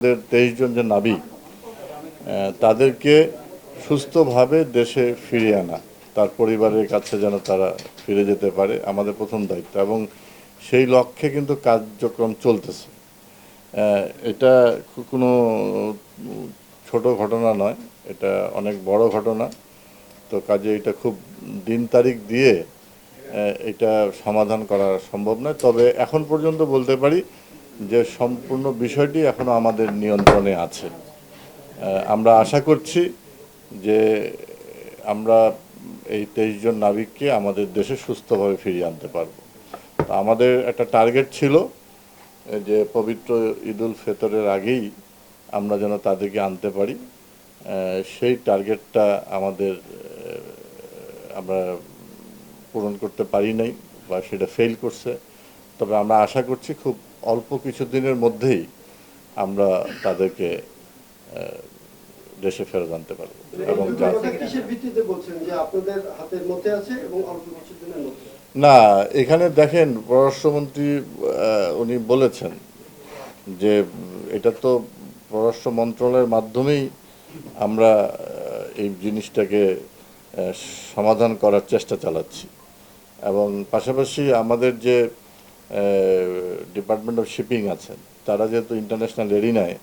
23 জন যে নাবিক তাদেরকে সুস্থভাবে দেশে ফিরিয়ে আনা, তার পরিবারের কাছে যেন তারা ফিরে যেতে পারে আমাদের প্রথম দায়িত্ব, এবং সেই লক্ষ্যে কিন্তু কার্যক্রম চলতেছে। এটা কোনো ছোট ঘটনা নয়, এটা অনেক বড় ঘটনা। তো কাজে এটা খুব দিন তারিখ দিয়ে এটা সমাধান করা সম্ভব নয়। তবে এখন পর্যন্ত বলতে পারি যে সম্পূর্ণ বিষয়টি এখনো আমাদের নিয়ন্ত্রণে আছে। আমরা আশা করছি যে আমরা এই 23 জন নাবিককে আমাদের দেশে সুস্থভাবে ফিরিয়ে আনতে পারব। তো আমাদের একটা টার্গেট ছিল যে পবিত্র ঈদুল ফিতরের আগেই আমরা যেন তাদেরকে আনতে পারি। সেই টার্গেটটা আমরা পূরণ করতে পারি নাই, বা সেটা ফেল করছে। তবে আমরা আশা করছি খুব অল্প কিছুদিনের মধ্যেই আমরা তাদেরকে দেশে ফেরত আনতে পারবো। এবং না, এখানে দেখেন পররাষ্ট্রমন্ত্রী উনি বলেছেন যে এটা তো পররাষ্ট্র মন্ত্রণালয়ের মাধ্যমেই আমরা এই জিনিসটাকে সমাধান করার চেষ্টা চালাচ্ছি, এবং পাশাপাশি আমাদের যে ডিপার্টমেন্ট অফ শিপিং আছেন, তারা যেহেতু ইন্টারন্যাশনাল এরিনায়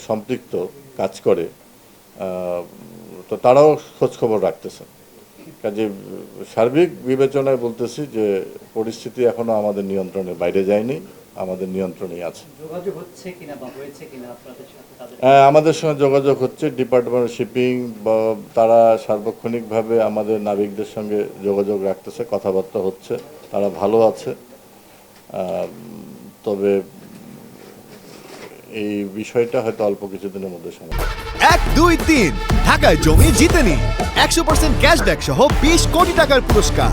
সম্পৃক্ত কাজ করে, তো তারাও খোঁজখবর রাখতেছেন। কাজে সার্বিক বিবেচনায় বলতেছি যে পরিস্থিতি এখনো আমাদের নিয়ন্ত্রণের বাইরে যায়নি, আমাদের নিয়ন্ত্রণেই আছে। আমাদের সঙ্গে যোগাযোগ হচ্ছে, ডিপার্টমেন্ট অফ শিপিং বা তারা সার্বক্ষণিকভাবে আমাদের নাবিকদের সঙ্গে যোগাযোগ রাখতেছে, কথাবার্তা হচ্ছে, তারা ভালো আছে। তবে এই বিষয়টা হয়তো অল্প কিছুদিনের মধ্যে সমাধান। 1, 2, 3 ঢাকায় জমি জিতে নিন 100% ক্যাশব্যাক সহ 20 কোটি টাকার পুরস্কার।